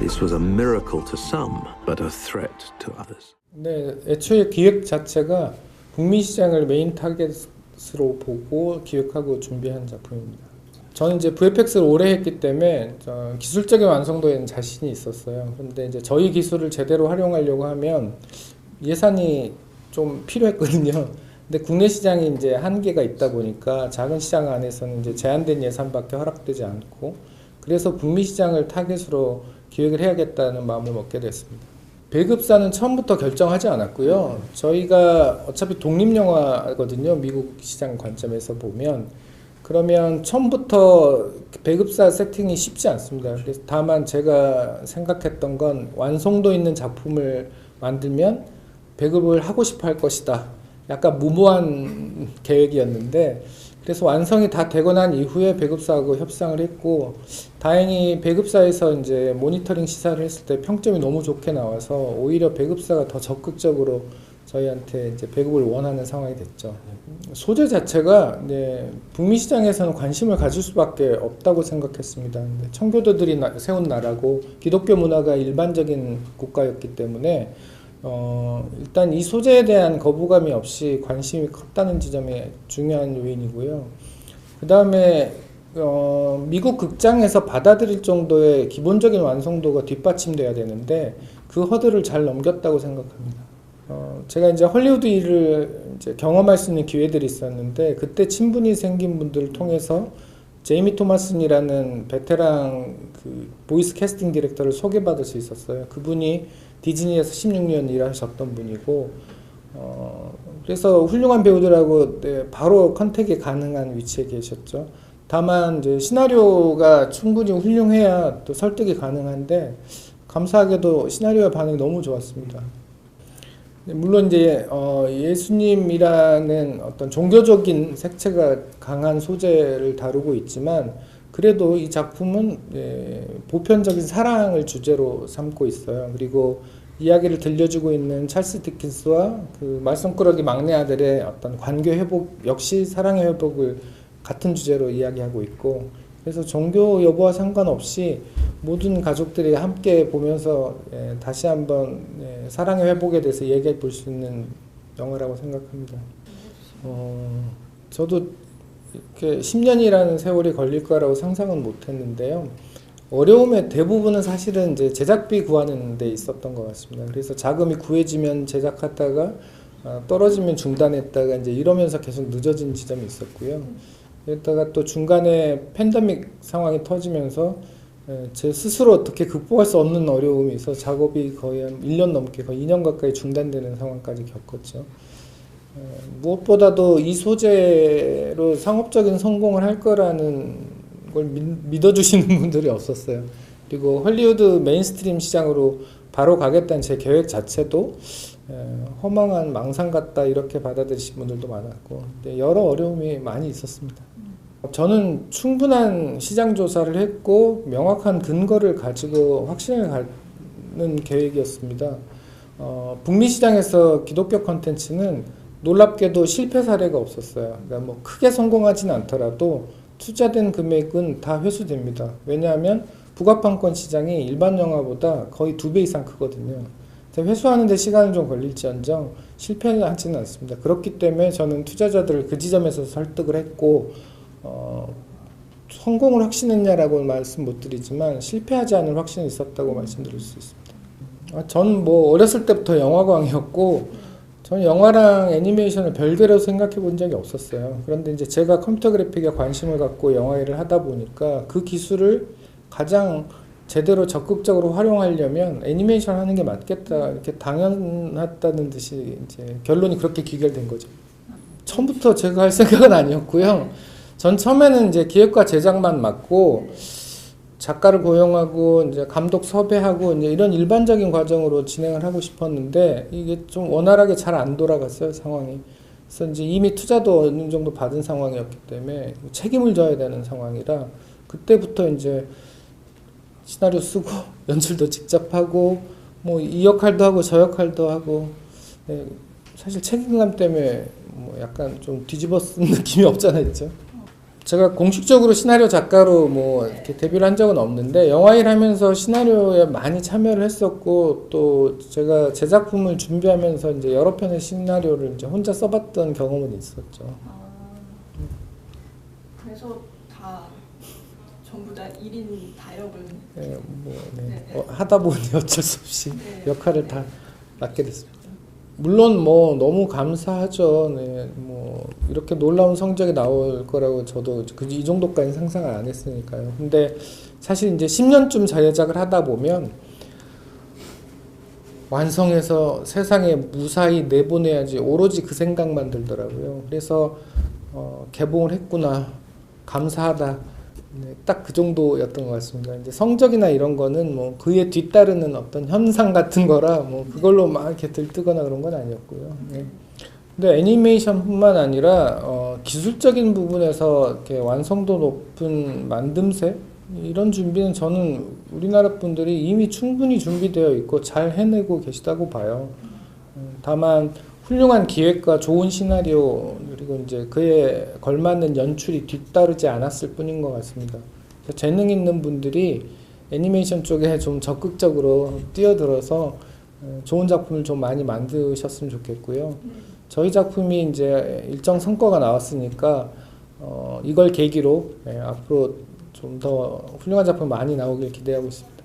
This was a miracle to some, but a threat to others. 네, 애초에 기획 자체가 북미 시장을 메인 타겟으로 보고 기획하고 준비한 작품입니다. 저는 이제 VFX를 오래 했기 때문에 기술적인 완성도에는 자신이 있었어요. 그런데 이제 저희 기술을 제대로 활용하려고 하면 예산이 좀 필요했거든요. 근데 국내 시장이 이제 한계가 있다 보니까 작은 시장 안에서는 이제 제한된 예산밖에 허락되지 않고, 그래서 북미 시장을 타겟으로 기획을 해야겠다는 마음을 먹게 됐습니다. 배급사는 처음부터 결정하지 않았고요. 저희가 어차피 독립영화거든요. 미국 시장 관점에서 보면. 그러면 처음부터 배급사 세팅이 쉽지 않습니다. 그래서 다만 제가 생각했던 건 완성도 있는 작품을 만들면 배급을 하고 싶어 할 것이다. 약간 무모한 계획이었는데, 그래서 완성이 다 되고 난 이후에 배급사하고 협상을 했고, 다행히 배급사에서 이제 모니터링 시사를 했을 때 평점이 너무 좋게 나와서 오히려 배급사가 더 적극적으로 저희한테 이제 배급을 원하는 상황이 됐죠. 소재 자체가 북미 시장에서는 관심을 가질 수밖에 없다고 생각했습니다. 청교도들이 세운 나라고 기독교 문화가 일반적인 국가였기 때문에 일단 이 소재에 대한 거부감이 없이 관심이 컸다는 지점이 중요한 요인이고요. 그 다음에 미국 극장에서 받아들일 정도의 기본적인 완성도가 뒷받침돼야 되는데 그 허들을 잘 넘겼다고 생각합니다. 제가 이제 헐리우드 일을 이제 경험할 수 있는 기회들이 있었는데, 그때 친분이 생긴 분들을 통해서 제이미 토마슨이라는 베테랑 그 보이스 캐스팅 디렉터를 소개받을 수 있었어요. 그분이 디즈니에서 16년 일하셨던 분이고, 그래서 훌륭한 배우들하고 바로 컨택이 가능한 위치에 계셨죠. 다만 이제 시나리오가 충분히 훌륭해야 또 설득이 가능한데, 감사하게도 시나리오의 반응이 너무 좋았습니다. 물론 이제 예수님이라는 어떤 종교적인 색채가 강한 소재를 다루고 있지만, 그래도 이 작품은 보편적인 사랑을 주제로 삼고 있어요. 그리고 이야기를 들려주고 있는 찰스 디킨스와 그 말썽꾸러기 막내 아들의 어떤 관계 회복, 역시 사랑의 회복을 같은 주제로 이야기하고 있고, 그래서 종교 여부와 상관없이 모든 가족들이 함께 보면서 다시 한번 사랑의 회복에 대해서 얘기해 볼 수 있는 영화라고 생각합니다. 저도 이렇게 10년이라는 세월이 걸릴 거라고 상상은 못 했는데요. 어려움의 대부분은 사실은 이제 제작비 구하는 데 있었던 것 같습니다. 그래서 자금이 구해지면 제작하다가 떨어지면 중단했다가 이제 이러면서 계속 늦어진 지점이 있었고요. 그러다가 또 중간에 팬데믹 상황이 터지면서 제 스스로 어떻게 극복할 수 없는 어려움이 있어 작업이 거의 한 1년 넘게, 거의 2년 가까이 중단되는 상황까지 겪었죠. 무엇보다도 이 소재로 상업적인 성공을 할 거라는 걸 믿어주시는 분들이 없었어요. 그리고 헐리우드 메인스트림 시장으로 바로 가겠다는 제 계획 자체도 허망한 망상 같다 이렇게 받아들이신 분들도 많았고, 여러 어려움이 많이 있었습니다. 저는 충분한 시장 조사를 했고 명확한 근거를 가지고 확신을 갖는 계획이었습니다. 북미 시장에서 기독교 콘텐츠는 놀랍게도 실패 사례가 없었어요. 그러니까 뭐 크게 성공하진 않더라도 투자된 금액은 다 회수됩니다. 왜냐하면 북아판권 시장이 일반 영화보다 거의 2배 이상 크거든요. 회수하는 데 시간은 좀 걸릴지언정 실패는 하지는 않습니다. 그렇기 때문에 저는 투자자들을 그 지점에서 설득을 했고, 성공을 확신했냐라고 말씀 못 드리지만 실패하지 않을 확신이 있었다고 말씀드릴 수 있습니다. 저는 뭐 어렸을 때부터 영화광이었고, 저는 영화랑 애니메이션을 별개로 생각해 본 적이 없었어요. 그런데 이제 제가 컴퓨터 그래픽에 관심을 갖고 영화 일을 하다 보니까 그 기술을 가장 제대로 적극적으로 활용하려면 애니메이션 하는 게 맞겠다, 이렇게 당연하다는 듯이 이제 결론이 그렇게 귀결된 거죠. 처음부터 제가 할 생각은 아니었고요. 전 처음에는 이제 기획과 제작만 맡고 작가를 고용하고 이제 감독 섭외하고 이제 이런 일반적인 과정으로 진행을 하고 싶었는데, 이게 좀 원활하게 잘 안 돌아갔어요, 상황이. 그래서 이제 이미 투자도 어느 정도 받은 상황이었기 때문에 책임을 져야 되는 상황이라, 그때부터 이제 시나리오 쓰고 연출도 직접 하고 뭐 이 역할도 하고 저 역할도 하고, 사실 책임감 때문에 뭐 약간 좀 뒤집어 쓴 느낌이 없잖아 있죠. 제가 공식적으로 시나리오 작가로 뭐 이렇게 데뷔를 한 적은 없는데 영화 일 하면서 시나리오에 많이 참여를 했었고 또 제가 제 작품을 준비하면서 이제 여러 편의 시나리오를 이제 혼자 써봤던 경험은 있었죠. 그래서 다 전부 다 1인 다역을 네, 뭐, 네. 네. 하다 보니 어쩔 수 없이 네. 역할을 다 맡게 됐습니다. 물론 뭐 너무 감사하죠. 네, 뭐 이렇게 놀라운 성적이 나올 거라고 저도 이 정도까지 상상을 안 했으니까요. 근데 사실 이제 10년쯤 제작을 하다 보면 완성해서 세상에 무사히 내보내야지 오로지 그 생각만 들더라고요. 그래서 개봉을 했구나, 감사하다. 네, 딱 그 정도였던 것 같습니다. 이제 성적이나 이런 거는 뭐 그에 뒤따르는 어떤 현상 같은 거라 뭐 그걸로 막 이렇게 들뜨거나 그런 건 아니었고요. 네. 근데 애니메이션뿐만 아니라 기술적인 부분에서 이렇게 완성도 높은 만듦새 이런 준비는 저는 우리나라 분들이 이미 충분히 준비되어 있고 잘 해내고 계시다고 봐요. 다만 훌륭한 기획과 좋은 시나리오 그리고 이제 그에 걸맞는 연출이 뒤따르지 않았을 뿐인 것 같습니다. 재능 있는 분들이 애니메이션 쪽에 좀 적극적으로 뛰어들어서 좋은 작품을 좀 많이 만드셨으면 좋겠고요. 저희 작품이 이제 일정 성과가 나왔으니까 이걸 계기로 앞으로 좀 더 훌륭한 작품 많이 나오길 기대하고 있습니다.